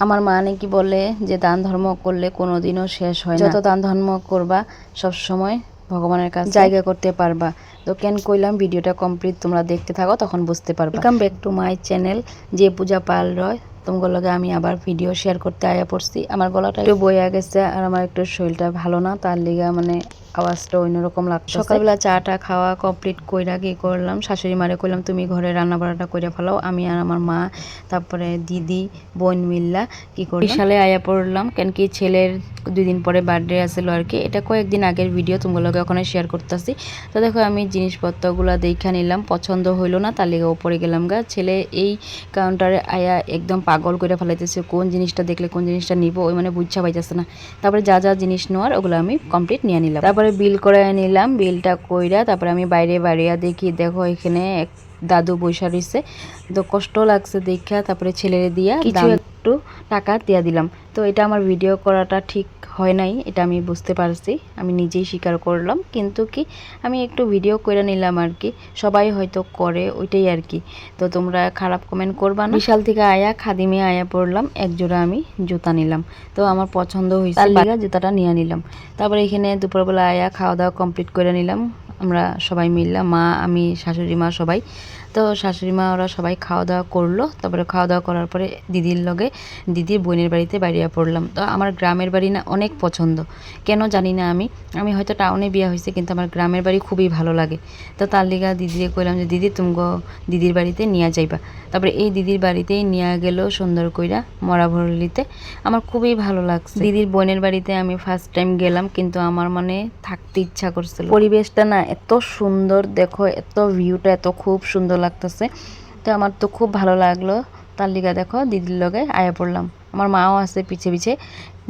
আমার মা নাকি বলে যে দান ধর্ম করলে কোনোদিনও শেষ হয় না, যত দান ধর্ম করবা সব সময় ভগবানের কাছে জায়গা করতে পারবা। তো কেন কইলাম ভিডিওটা কমপ্লিট তোমরা দেখতে থাকো, তখন বুঝতে পারবা। Welcome back to my channel যে পূজা পাল রয়। তোমার লগে আমি আবার ভিডিও শেয়ার করতে আয়া পড়ছি। আমার গলাটা একটু বইয়া গেছে আর আমার একটু শরীরটা ভালো না, তার লিগা মানে আওয়াজটা অন্যরকম লাগছে। সকালবেলা চাটা খাওয়া কমপ্লিট কইরা কি করলাম, শাশুড়ি মারে কইলাম তুমি ঘরে রান্না বাড়াটা কইরা ফেলাও, আমি আর আমার মা তারপরে দিদি বোন মিল্লা কি করলাম বিশালে আয়া পড়লাম। কেন কি ছেলের 2 দিন পরে বার্থডে আসলো আর কি, এটা কয়েকদিন আগের ভিডিও তোমাগুলোকে ওখানে শেয়ার করতেছি। তো দেখো আমি জিনিসপত্রগুলো দেখা নিলাম, পছন্দ হইলো না, তার লেগে ওপরে গেলাম গা। ছেলে এই কাউন্টারে আয়া একদম পাগল করে ফেলাইতেছে, কোন জিনিসটা দেখলে কোন জিনিসটা নিব ওই মানে বুঝা পাইতেছে না। তারপরে যা যা জিনিস নেওয়ার ওগুলো আমি কমপ্লিট নিয়ে নিলাম, তারপরে বিল করে নিলাম। বিলটা কইরা তারপরে আমি বাইরে বাড়িয়া দেখি, দেখো এখানে এক দাদু বৈশা রইছে, তো কষ্ট লাগছে দেখা তারপরে ছেলেরে দিয়া কিছু একটু টাকা দিয়া দিলাম। তো এটা আমার ভিডিও করাটা ঠিক হয় নাই, এটা আমি বুঝতে পারছি, আমি নিজেই স্বীকার করলাম, কিন্তু কি আমি একটু ভিডিও করে নিলাম আর কি, সবাই হয়তো করে ওইটাই আর কি। তো তোমরা খারাপ কমেন্ট করবা না। বিশাল থেকে আয়া খাদিমে আয়া পড়লাম, এক জোড়া আমি জুতা নিলাম, তো আমার পছন্দ হয়েছে, তার লিগা জুতাটা নিয়ে নিলাম। তারপরে এখানে দুপুরবেলা আয়া খাওয়া দাওয়া কমপ্লিট করে নিলাম আমরা সবাই মিললাম, মা আমি শাশুড়ি মা সবাই। তো শাশুড়ি মা ওরা সবাই খাওয়া দাওয়া করলো, তারপরে খাওয়া দাওয়া করার পরে দিদির লগে দিদির বোনের বাড়িতে বাড়িয়া পড়লাম। তো আমার গ্রামের বাড়ি না অনেক পছন্দ, কেন জানি না, আমি হয়তো টাউনে বিয়া হয়েছে কিন্তু আমার গ্রামের বাড়ি খুবই ভালো লাগে। তো তার লিগা দিদিকে কইলাম যে দিদি তুমি দিদির বাড়িতে নিয়ে যাইবা। তারপরে এই দিদির বাড়িতেই নিয়ে গেল সুন্দর কইরা মরাভরলিতে, আমার খুবই ভালো লাগছে। দিদির বোনের বাড়িতে আমি ফার্স্ট টাইম গেলাম, কিন্তু আমার মানে থাকতে ইচ্ছা করছিল, পরিবেশটা না এত সুন্দর, দেখো এত ভিউটা এত খুব সুন্দর লাগতেছে, তো আমার তো খুব ভালো লাগলো। তার লিগা দেখো দিদির লগে আয়া পড়লাম, আমার মাও আছে পিছে পিছে,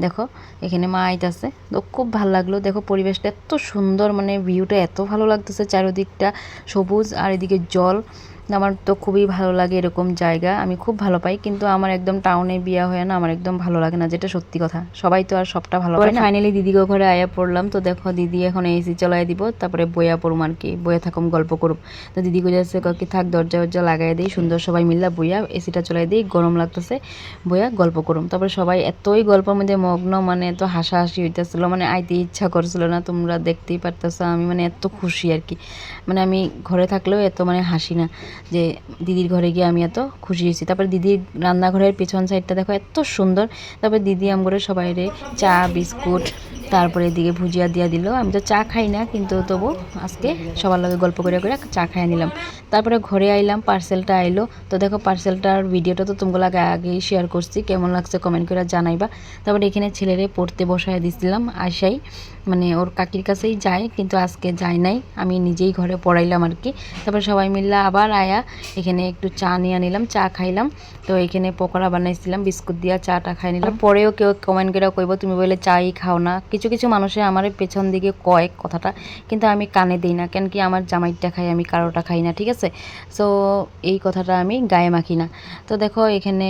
দেখো এখানে মা আইতাছে, তো খুব ভালো লাগলো। দেখো পরিবেশটা এত সুন্দর, মানে ভিউটা এত ভালো লাগতেছে, চারিদিকটা সবুজ আর এদিকে জল, আমার তো খুবই ভালো লাগে এরকম জায়গা, আমি খুব ভালো পাই। কিন্তু আমার একদম টাউনে বিয়া হয় না, আমার একদম ভালো লাগে না, যেটা সত্যি কথা, সবাই তো আর সবটা ভালো পায় না। ফাইনালি দিদিকে ঘরে আয়া পড়লাম, তো দেখো দিদি এখন এসি চলাই দিব, তারপরে বইয়া পড়ুম আর কি, বইয়া থাকুম গল্প করুম। তো দিদি কইছে কি থাক দরজা উরজা লাগাই দিই, সুন্দর সবাই মিল্লা বইয়া এসিটা চলাই দিই, গরম লাগতেছে, বইয়া গল্প করুম। তারপরে সবাই এতই গল্পের মধ্যে মগ্ন, মানে এত হাসাহাসি হইতেছিল, মানে আইতে ইচ্ছা করছিল না, তোমরা দেখতেই পারতেছো আমি মানে এত খুশি আর কি, মানে আমি ঘরে থাকলেও এত মানে হাসি না, যে দিদির ঘরে গিয়ে আমি এত খুশি হয়েছি। তারপরে দিদির রান্নাঘরের পেছন সাইডটা দেখো এত সুন্দর, তারপরে দিদি আমগরে সবাইরে চা বিস্কুট তারপরে এদিকে ভুজিয়া দিয়া দিল। আমি তো চা খাই না, কিন্তু তবু আজকে সবার লগে গল্প করে করে চা খাইয়া নিলাম। তারপরে ঘরে আইলাম, পার্সেলটা আইলো, তো দেখো পার্সেলটার ভিডিওটা তো তোমাগুলো আগেই শেয়ার করছি, কেমন লাগছে কমেন্ট করে জানাইবা। তারপরে এখানে ছেলেরে পড়তে বসায় দিছিলাম, আশাই মানে ওর কাকির কাছেই যায়, কিন্তু আজকে যায় নাই, আমি নিজেই ঘরে পড়াইলাম আর কি। তারপরে সবাই মিললে আবার আয়া এখানে একটু চা নিয়ে নিলাম, চা খাইলাম। তো এখানে পকোড়া বানাইছিলাম, বিস্কুট দিয়া চাটা খাই নিলাম। পরেও কেউ কমেন্ট করে কইব তুমি বলে চাই খাও না, কিছু কিছু মানুষে আমার পেছন দিকে কয় কথাটা, কিন্তু আমি কানে দিই না, কেন কি আমার জামাইটা খাই, আমি কারোটা খাই না, ঠিক আছে। সো এই কথাটা আমি গায়ে মাখি না। তো দেখো এখানে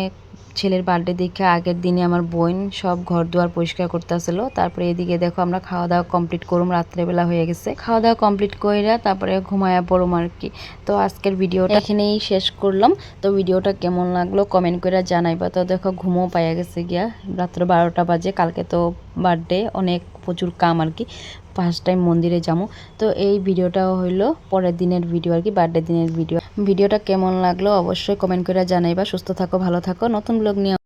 ছেলের বার্থডে দেখে আগের দিনে আমার বোন সব ঘর দুয়ার পরিষ্কার করতে আসলো। তারপরে এদিকে দেখো আমরা খাওয়া দাওয়া কমপ্লিট করুম, রাত্রেবেলা হয়ে গেছে, খাওয়া দাওয়া কমপ্লিট কইরা তারপরে ঘুমায়া পড়ুম আর কি। তো আজকের ভিডিওটা এখানেই শেষ করলাম। তো ভিডিওটা কেমন লাগলো কমেন্ট করে জানাইবা। তো দেখো ঘুমও পাইয়া গেছে গিয়া, রাত্র 12টা বাজে, কালকে তো বার্থডে, অনেক প্রচুর কাম আর কি, ফার্স্ট টাইম মন্দিরে যাবো। তো এই ভিডিওটাও হইলো পরের দিনের ভিডিও আর কি, বার্থডে দিনের ভিডিওটা কেমন লাগলো অবশ্যই কমেন্ট করে জানাইবা। সুস্থ থাকো, ভালো থাকো, নতুন ব্লগ নিয়ে